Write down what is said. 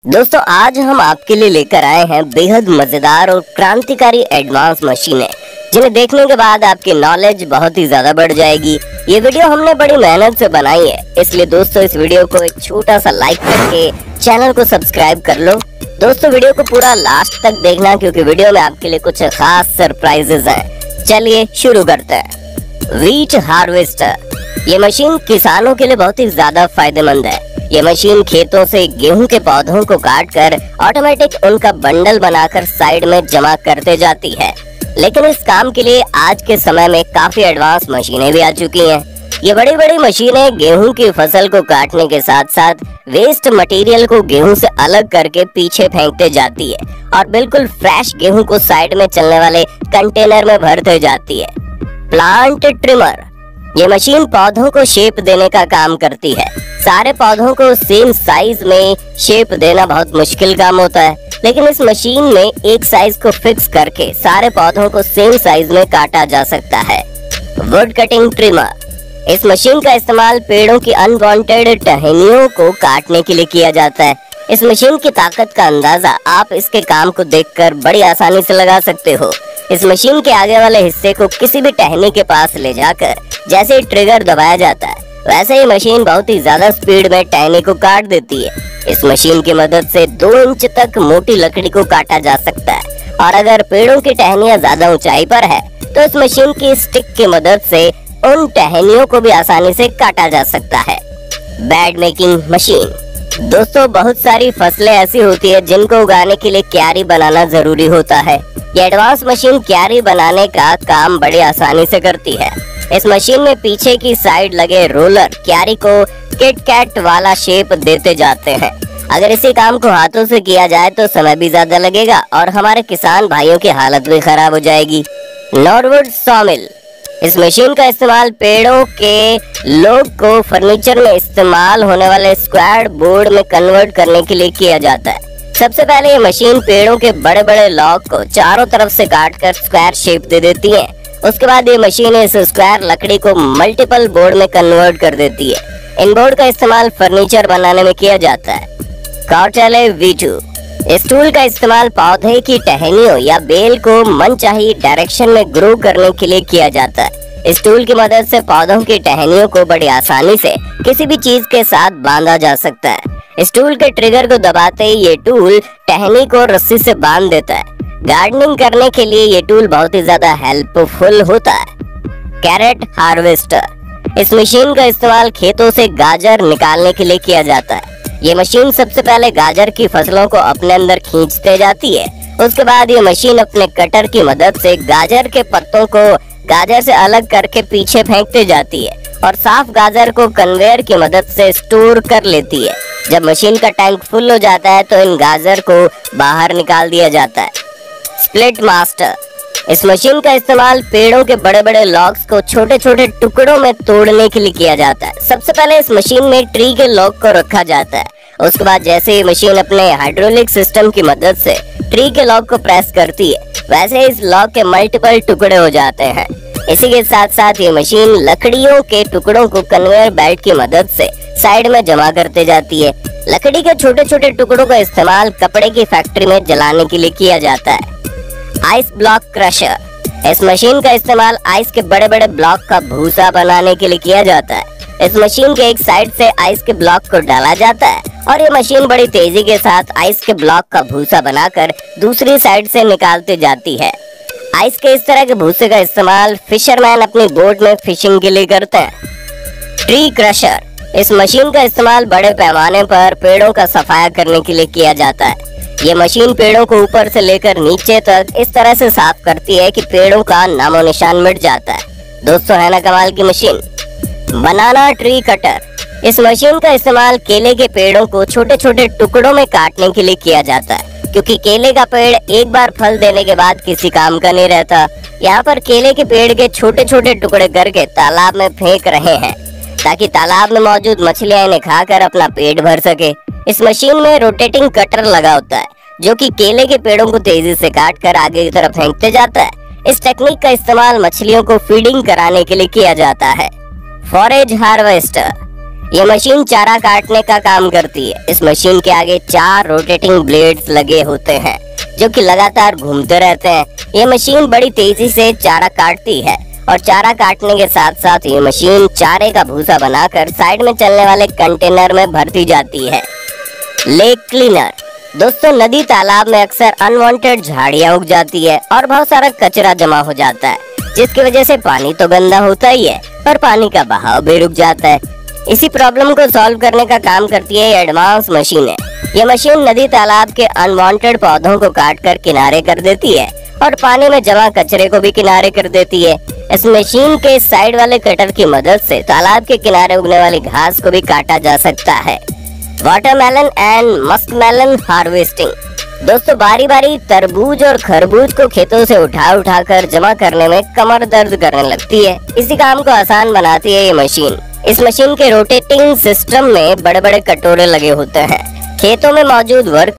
दोस्तों आज हम आपके लिए लेकर आए हैं बेहद मजेदार और क्रांतिकारी एडवांस मशीनें जिन्हें देखने के बाद आपकी नॉलेज बहुत ही ज्यादा बढ़ जाएगी। ये वीडियो हमने बड़ी मेहनत से बनाई है, इसलिए दोस्तों इस वीडियो को एक छोटा सा लाइक करके चैनल को सब्सक्राइब कर लो। दोस्तों वीडियो को पूरा लास्ट तक देखना क्योंकि वीडियो में आपके लिए कुछ खास सरप्राइजेस हैं। चलिए शुरू करते हैं। व्हीट हार्वेस्टर, ये मशीन किसानों के लिए बहुत ही ज्यादा फायदेमंद है। ये मशीन खेतों से गेहूं के पौधों को काटकर ऑटोमेटिक उनका बंडल बनाकर साइड में जमा करते जाती है। लेकिन इस काम के लिए आज के समय में काफी एडवांस मशीनें भी आ चुकी हैं। ये बड़ी बड़ी मशीनें गेहूं की फसल को काटने के साथ साथ वेस्ट मटेरियल को गेहूं से अलग करके पीछे फेंकते जाती है और बिल्कुल फ्रेश गेहूं को साइड में चलने वाले कंटेनर में भरते जाती है। प्लांट ट्रिमर, ये मशीन पौधों को शेप देने का काम करती है। सारे पौधों को सेम साइज में शेप देना बहुत मुश्किल काम होता है, लेकिन इस मशीन में एक साइज को फिक्स करके सारे पौधों को सेम साइज में काटा जा सकता है। वुड कटिंग ट्रिमर, इस मशीन का इस्तेमाल पेड़ों की अनवांटेड टहनियों को काटने के लिए किया जाता है। इस मशीन की ताकत का अंदाजा आप इसके काम को देखकर बड़ी आसानी से लगा सकते हो। इस मशीन के आगे वाले हिस्से को किसी भी टहनी के पास ले जाकर जैसे ही ट्रिगर दबाया जाता है वैसे ही मशीन बहुत ही ज्यादा स्पीड में टहनी को काट देती है। इस मशीन की मदद से 2 इंच तक मोटी लकड़ी को काटा जा सकता है और अगर पेड़ों की टहनियां ज्यादा ऊंचाई पर है तो इस मशीन की स्टिक की मदद से उन टहनियों को भी आसानी से काटा जा सकता है। बेड मेकिंग मशीन, दोस्तों बहुत सारी फसलें ऐसी होती है जिनको उगाने के लिए क्यारी बनाना जरूरी होता है। ये एडवांस मशीन क्यारी बनाने का काम बड़ी आसानी से करती है। इस मशीन में पीछे की साइड लगे रोलर क्यारी को किट कैट वाला शेप देते जाते हैं। अगर इसी काम को हाथों से किया जाए तो समय भी ज्यादा लगेगा और हमारे किसान भाइयों की हालत भी खराब हो जाएगी। नॉर्वुड सॉमिल, इस मशीन का इस्तेमाल पेड़ों के लोग को फर्नीचर में इस्तेमाल होने वाले स्क्वायर बोर्ड में कन्वर्ट करने के लिए किया जाता है। सबसे पहले ये मशीन पेड़ों के बड़े बड़े लॉग को चारों तरफ से काटकर स्क्वायर शेप दे देती है। उसके बाद ये मशीन इस स्क्वायर लकड़ी को मल्टीपल बोर्ड में कन्वर्ट कर देती है। इन बोर्ड का इस्तेमाल फर्नीचर बनाने में किया जाता है। कॉर्टेले वीटू, इस टूल का इस्तेमाल पौधे की टहनियों या बेल को मनचाही डायरेक्शन में ग्रो करने के लिए किया जाता है। इस टूल की मदद से पौधों की टहनियों को बड़ी आसानी से किसी भी चीज के साथ बांधा जा सकता है। इस टूल के ट्रिगर को दबाते ही ये टूल टहनी को रस्सी से बांध देता है। गार्डनिंग करने के लिए ये टूल बहुत ही ज्यादा हेल्पफुल होता है। कैरेट हार्वेस्टर, इस मशीन का इस्तेमाल खेतों से गाजर निकालने के लिए किया जाता है। ये मशीन सबसे पहले गाजर की फसलों को अपने अंदर खींचते जाती है। उसके बाद ये मशीन अपने कटर की मदद से गाजर के पत्तों को गाजर से अलग करके पीछे फेंकते जाती है और साफ गाजर को कन्वेयर की मदद से स्टोर कर लेती है। जब मशीन का टैंक फुल हो जाता है तो इन गाजर को बाहर निकाल दिया जाता है। स्प्लिट मास्टर, इस मशीन का इस्तेमाल पेड़ों के बड़े बड़े लॉग्स को छोटे छोटे टुकड़ों में तोड़ने के लिए किया जाता है। सबसे पहले इस मशीन में ट्री के लॉग को रखा जाता है। उसके बाद जैसे ही मशीन अपने हाइड्रोलिक सिस्टम की मदद से ट्री के लॉग को प्रेस करती है वैसे इस लॉग के मल्टीपल टुकड़े हो जाते हैं। इसी के साथ साथ ये मशीन लकड़ियों के टुकड़ों को कन्वेयर बेल्ट की मदद से साइड में जमा करते जाती है। लकड़ी के छोटे छोटे टुकड़ों का इस्तेमाल कपड़े की फैक्ट्री में जलाने के लिए किया जाता है। आइस ब्लॉक क्रशर, इस मशीन का इस्तेमाल आइस के बड़े बड़े ब्लॉक का भूसा बनाने के लिए किया जाता है। इस मशीन के एक साइड से आइस के ब्लॉक को डाला जाता है और ये मशीन बड़ी तेजी के साथ आइस के ब्लॉक का भूसा बनाकर दूसरी साइड से निकालती जाती है। आइस के इस तरह के भूसे का इस्तेमाल फिशरमैन अपनी बोट में फिशिंग के लिए करते हैं। ट्री क्रशर, इस मशीन का इस्तेमाल बड़े पैमाने पर पेड़ों का सफाया करने के लिए किया जाता है। ये मशीन पेड़ों को ऊपर से लेकर नीचे तक इस तरह से साफ करती है कि पेड़ों का नामो निशान मिट जाता है। दोस्तों है ना कमाल की मशीन। बनाना ट्री कटर, इस मशीन का इस्तेमाल केले के पेड़ों को छोटे छोटे टुकड़ों में काटने के लिए किया जाता है क्योंकि केले का पेड़ एक बार फल देने के बाद किसी काम का नहीं रहता। यहाँ पर केले के पेड़ के छोटे छोटे टुकड़े करके तालाब में फेंक रहे हैं ताकि तालाब में मौजूद मछलियां इन्हें खाकर अपना पेट भर सके। इस मशीन में रोटेटिंग कटर लगा होता है जो कि केले के पेड़ों को तेजी से काट कर आगे की तरफ फेंकते जाता है। इस टेक्निक का इस्तेमाल मछलियों को फीडिंग कराने के लिए किया जाता है। फॉरेज हार्वेस्टर, ये मशीन चारा काटने का काम करती है। इस मशीन के आगे 4 रोटेटिंग ब्लेड्स लगे होते हैं जो कि लगातार घूमते रहते हैं। ये मशीन बड़ी तेजी से चारा काटती है और चारा काटने के साथ साथ ये मशीन चारे का भूसा बनाकर साइड में चलने वाले कंटेनर में भरती जाती है। Lake cleaner. दोस्तों, नदी तालाब में अक्सर अनवांटेड झाड़ियां उग जाती है और बहुत सारा कचरा जमा हो जाता है, जिसकी वजह से पानी तो गंदा होता ही है और पानी का बहाव भी रुक जाता है। इसी प्रॉब्लम को सॉल्व करने का काम करती है एडवांस मशीनें। ये मशीन नदी तालाब के अनवांटेड पौधों को काट कर किनारे कर देती है और पानी में जमा कचरे को भी किनारे कर देती है। इस मशीन के साइड वाले कटर की मदद से तालाब के किनारे उगने वाली घास को भी काटा जा सकता है। Watermelon and muskmelon harvesting. दोस्तों, बारी बारी तरबूज और खरबूज को खेतों से उठा कर जमा करने में कमर दर्द करने लगती है। इसी काम को आसान बनाती है ये मशीन। इस मशीन के रोटेटिंग सिस्टम में बड़े बड़े कटोरे लगे होते हैं। खेतों में मौजूद वर्क